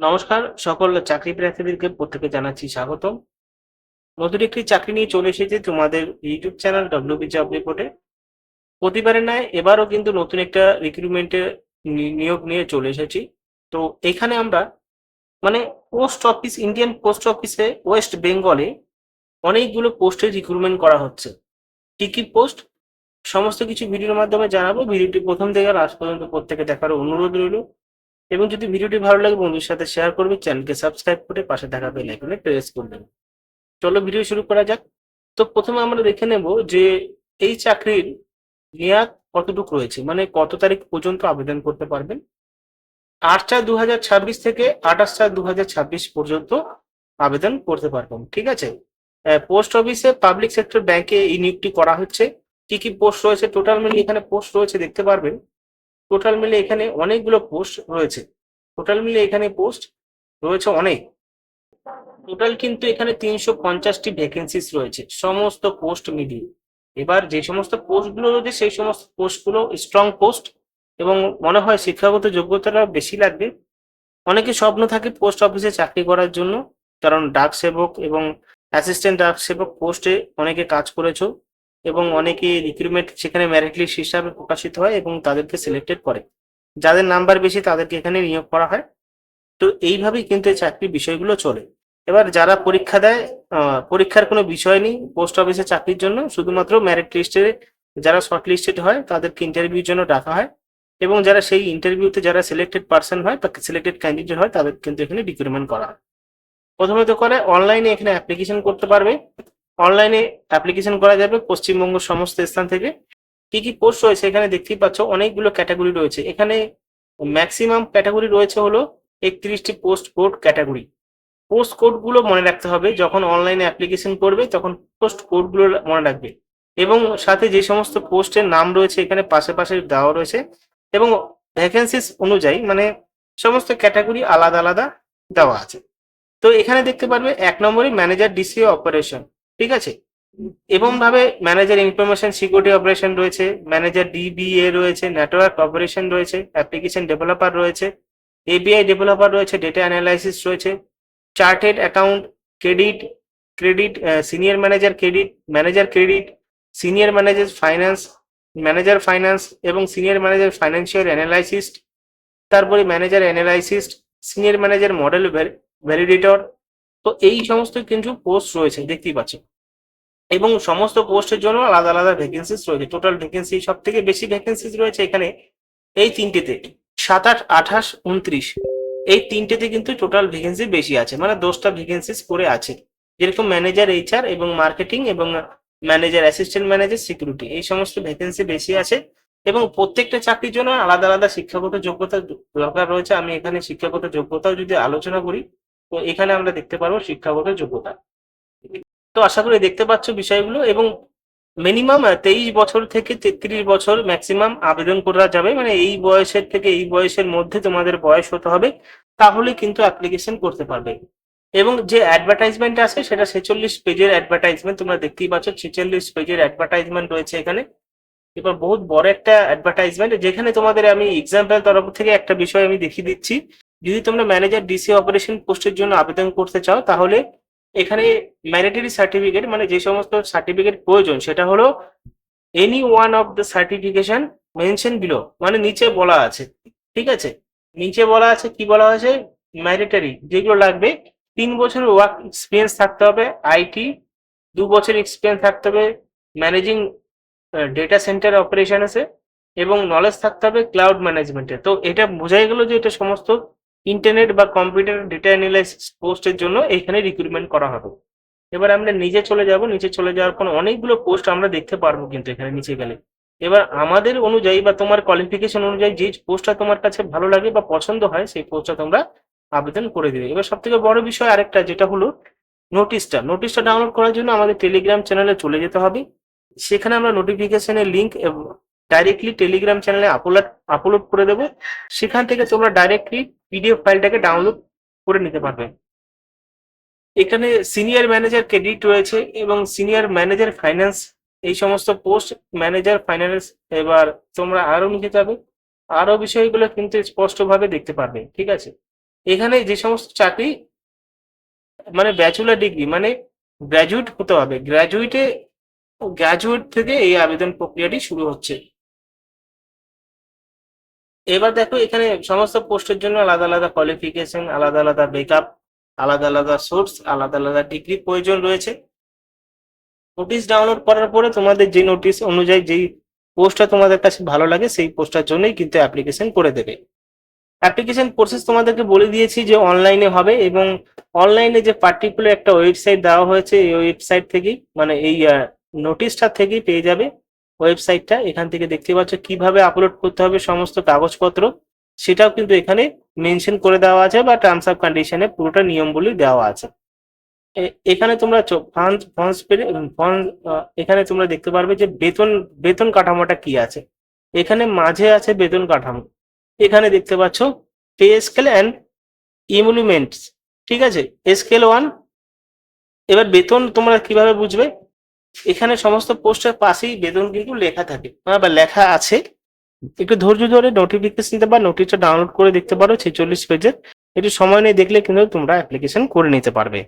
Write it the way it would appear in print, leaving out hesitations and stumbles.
নমস্কার, সকল চাকরি প্রার্থীদেরকে প্রত্যেকে জানাচ্ছি স্বাগতম। নতুন একটি চাকরি নিয়ে চলে এসেছে তোমাদের ইউটিউব চ্যানেল ডব্লিউবি জব রিপোর্টে। প্রতিবারের ন্যায় এবারও কিন্তু নতুন একটা রিক্রুটমেন্টের নিয়োগ নিয়ে চলে এসেছি। তো এখানে আমরা মানে পোস্ট অফিস, ইন্ডিয়ান পোস্ট অফিসে ওয়েস্ট বেঙ্গলে অনেকগুলো পোস্টের রিক্রুটমেন্ট করা হচ্ছে। কি কি পোস্ট সমস্ত কিছু ভিডিওর মাধ্যমে জানাবো। ভিডিওটি প্রথম থেকে লাস্ট পর্যন্ত প্রত্যেকে দেখার অনুরোধ রইল। এবং যদি ভিডিওটি ভালো লাগে বন্ধুদের সাথে শেয়ার করবে, চ্যানেলকে সাবস্ক্রাইব করে পাশে থাকা বেল আইকনে প্রেস করবেন। চলো ভিডিও শুরু করা যাক। তো প্রথমে আমরা দেখে নেব যে এই চাকরির মেয়াদ কতটুকু রয়েছে, মানে কত তারিখ পর্যন্ত আবেদন করতে পারবেন। 8/4/2026 থেকে 28/4/2026 পর্যন্ত আবেদন করতে পারবেন। ঠিক আছে। পোস্ট অফিসে, পাবলিক সেক্টর ব্যাংকে এই নিয়োগটি করা হচ্ছে। কি কি পোস্ট রয়েছে টোটাল মিলিয়ে এখানে পোস্ট রয়েছে দেখতে পারবেন। টোটাল মিলিয়ে এখানে অনেকগুলো পোস্ট রয়েছে। টোটাল মিলিয়ে এখানে পোস্ট রয়েছে অনেক। টোটাল কিন্তু এখানে 350টি ভ্যাকেন্সিস রয়েছে সমস্ত পোস্ট মিলিয়ে। এবার যে সমস্ত পোস্টগুলো রয়েছে সেই সমস্ত পোস্টগুলো স্ট্রং পোস্ট এবং মনে হয় শিক্ষাগত যোগ্যতাটা বেশি লাগবে। অনেকে স্বপ্ন থাকে পোস্ট অফিসে চাকরি করার জন্য, কারণ ডাক সেবক এবং অ্যাসিস্ট্যান্ট ডাক সেবক পোস্টে অনেকে কাজ করেছো এবং অনেকে রিক্রুটমেন্ট সেখানে মেরিট লিস্ট হিসাবে প্রকাশিত হয় এবং তাদেরকে সিলেক্টেড করে। যাদের নাম্বার বেশি তাদেরকে এখানে নিয়োগ করা হয়। তো এইভাবেই কিন্তু এই চাকরির বিষয়গুলো চলে। এবার যারা পরীক্ষা দেয়, পরীক্ষার কোনো বিষয় নেই পোস্ট অফিসে চাকরির জন্য, শুধুমাত্র মেরিট লিস্টে যারা শর্ট লিস্টেড হয় তাদেরকে ইন্টারভিউর জন্য ডাকা হয় এবং যারা সেই ইন্টারভিউতে যারা সিলেক্টেড পার্সন হয় বা সিলেক্টেড ক্যান্ডিডেট হয় তাদের কিন্তু এখানে রিক্রুটমেন্ট করা হয়। প্রথমত করে অনলাইনে এখানে অ্যাপ্লিকেশন করতে পারবে। অনলাইনে অ্যাপ্লিকেশন করা যাবে পশ্চিমবঙ্গের সমস্ত স্থান থেকে। কি কি পোস্ট রয়েছে এখানে দেখতেই পাচ্ছ, অনেকগুলো ক্যাটাগরি রয়েছে এখানে। ম্যাক্সিমাম ক্যাটাগরি রয়েছে হলো 31টি পোস্ট কোড ক্যাটাগরি। পোস্ট কোডগুলো মনে রাখতে হবে, যখন অনলাইনে অ্যাপ্লিকেশন করবে তখন পোস্ট কোডগুলো মনে রাখবে। এবং সাথে যে সমস্ত পোস্টের নাম রয়েছে এখানে পাশে পাশে দেওয়া রয়েছে এবং ভ্যাকেন্সিস অনুযায়ী মানে সমস্ত ক্যাটাগরি আলাদা আলাদা দেওয়া আছে। তো এখানে দেখতে পারবে 1 নম্বরে ম্যানেজার ডিসিও অপারেশন। ঠিক আছে। এবং ভাবে ম্যানেজার ইনফরমেশন সিকিউরিটি অপারেশন রয়েছে, ম্যানেজার ডিবিএ রয়েছে, নেটওয়ার্ক অপারেশন রয়েছে, অ্যাপ্লিকেশন ডেভেলপার রয়েছে, এবিআই ডেভেলপার রয়েছে, ডেটা অ্যানালাইসিস রয়েছে, Chartered account, credit credit senior manager credit, manager credit, senior manager finance, manager finance এবং সিনিয়র ম্যানেজার ফাইন্যান্সিয়াল অ্যানালাইসিস্ট। তারপরে manager analyst, senior manager model validator. তো এই সমস্ত কিছু পোস্ট রয়েছে দেখতেই পাচ্ছ এবং সমস্ত পোস্টের জন্য আলাদা আলাদা ভ্যাকেন্সিস রয়েছে। টোটাল ভ্যাকেন্সি সব থেকে বেশি ভ্যাকেন্সিস রয়েছে এখানে এই তিনটেতে, 27, 28, 29। এই তিনটেতে কিন্তু টোটাল ভ্যাকেন্সি বেশি আছে, মানে 10টা ভ্যাকেন্সিস করে আছে। যেরকম ম্যানেজার এইচআর এবং মার্কেটিং এবং ম্যানেজার অ্যাসিস্ট্যান্ট ম্যানেজার সিকিউরিটি, এই সমস্ত ভ্যাকেন্সি বেশি আছে এবং প্রত্যেকটা চাকরির জন্য আলাদা আলাদা শিক্ষাগত যোগ্যতা দরকার রয়েছে। আমি এখানে শিক্ষাগত যোগ্যতাও যদি আলোচনা করি তো এখানে আমরা দেখতে পারবো শিক্ষাগত যোগ্যতা। তো আশা করি দেখতে পাচ্ছ বিষয়গুলো এবং মিনিমাম 23 বছর থেকে 33 বছর ম্যাক্সিমাম আবেদন করা যাবে, মানে এই বয়সের থেকে এই বয়সের মধ্যে তোমাদের বয়স হতে হবে, তাহলে কিন্তু অ্যাপ্লিকেশন করতে পারবে। এবং যে অ্যাডভার্টাইজমেন্ট আছে সেটা 46 পেজের অ্যাডভার্টাইজমেন্ট, তোমরা দেখতেই পাচ্ছ 46 পেজের অ্যাডভার্টাইজমেন্ট রয়েছে এখানে। এবার বহুত বড় একটা অ্যাডভার্টাইজমেন্ট, যেখানে তোমাদের আমি এক্সাম্পল তরফ থেকে একটা বিষয় আমি দেখিয়ে দিচ্ছি। যদি তোমরা ম্যানেজার ডিসি অপারেশন পোস্টের জন্য আবেদন করতে চাও তাহলে এখানে ম্যান্ডেটরি সার্টিফিকেট, মানে যে সমস্ত সার্টিফিকেট প্রয়োজন সেটা হলো any one of the certification mention below, মানে নিচে বলা আছে। ঠিক আছে। নিচে বলা আছে, কি বলা হয়েছে, ম্যান্ডেটরি যেগুলো লাগবে, 3 বছর ওয়ার্ক এক্সপিরিয়েন্স থাকতে হবে আইটি, 2 বছর এক্সপিরিয়েন্স থাকতে হবে ম্যানেজিং ডেটা সেন্টার অপারেশনসে এবং নলেজ থাকতে হবে ক্লাউড ম্যানেজমেন্টে। তো এটা বোঝাই গেল যে এটা সমস্ত ইন্টারনেট বা কম্পিউটার ডেটা অ্যানালাইসিস পোস্টের জন্য এইখানে রিক্রুটমেন্ট করা হবে। এবার আমরা নিচে চলে যাব, নিচে চলে যাওয়ার পর অনেকগুলো পোস্ট আমরা দেখতে পারবো কিন্তু এখানে নিচে গেলে। এবার আমাদের অনুযায়ী বা তোমার কোয়ালিফিকেশন অনুযায়ী যে পোস্টটা তোমার কাছে ভালো লাগে বা পছন্দ হয় সেই পোস্টটা তোমরা আবেদন করে দিবে। এবার সব থেকে বড় বিষয় আরেকটা যেটা হলো নোটিশটা ডাউনলোড করার জন্য আমাদের টেলিগ্রাম চ্যানেলে চলে যেতে হবে। সেখানে আমরা নোটিফিকেশনের লিঙ্ক ডাইরেক্টলি টেলিগ্রাম চ্যানেলে আপলোড করে দেবো। সেখান থেকে তোমরা ডাইরেক্টলি পিডিএফ ফাইলটাকে ডাউনলোড করে নিতে পারবে। এখানে সিনিয়র ম্যানেজার ক্রেডিট রয়েছে এবং সিনিয়র ম্যানেজার ফাইন্যান্স, এই সমস্ত পোস্ট ম্যানেজার ফাইন্যান্স। এবার তোমরা আরো নিতে যাবে, আরো বিষয়গুলো কিন্তু স্পষ্টভাবে দেখতে পারবে। ঠিক আছে। এখানে যে সমস্ত চাকরি মানে ব্যাচেলর ডিগ্রি মানে গ্র্যাজুয়েট হতে হবে, গ্র্যাজুয়েট থেকে এই আবেদন প্রক্রিয়াটি শুরু হচ্ছে। এবার দেখো এখানে সমস্ত পোস্টের জন্য আলাদা আলাদা কোয়ালিফিকেশন, আলাদা আলাদা বেকআপ, আলাদা আলাদা সোর্স, আলাদা আলাদা ডিগ্রি প্রয়োজন রয়েছে। নোটিশ ডাউনলোড করার পরে তোমাদের যে নোটিশ অনুযায়ী যেই পোস্টটা তোমাদের কাছে ভালো লাগে সেই পোস্টটার জন্যই কিন্তু অ্যাপ্লিকেশন করে দেবে। অ্যাপ্লিকেশন প্রসেস তোমাদেরকে বলে দিয়েছি যে অনলাইনে হবে, এবং অনলাইনে যে পার্টিকুলার একটা ওয়েবসাইট দেওয়া হয়েছে এই ওয়েবসাইট থেকেই মানে এই নোটিশটা থেকেই পেয়ে যাবে ওয়েবসাইটটা। এখান থেকে দেখতে পাচ্ছ কিভাবে আপলোড করতে হবে সমস্ত কাগজপত্র, সেটাও কিন্তু এখানে মেনশন করে দেওয়া আছে বা টার্মস অফ কন্ডিশনে পুরোটা নিয়মগুলি দেওয়া আছে। এখানে তোমরা এখানে তোমরা দেখতে পারবে যে বেতন বেতন কাঠামোটা কি আছে। এখানে মাঝে আছে বেতন কাঠামো, এখানে দেখতে পাচ্ছ পে স্কেল অ্যান্ড ইমুলিমেন্টস, ঠিক আছে, স্কেল 1। এবার বেতন তোমরা কিভাবে বুঝবে, এখানে সমস্ত পোস্টের পাশেই বেতন কিন্তু লেখা থাকে বা লেখা আছে। একটু ধৈর্য ধরে নোটিফিকেশন বা নোটিশটা ডাউনলোড করে দেখতে পারো 46 পেজের। একটু সময় নিয়ে দেখলে কিন্তু তোমরা অ্যাপ্লিকেশন করে নিতে পারবে।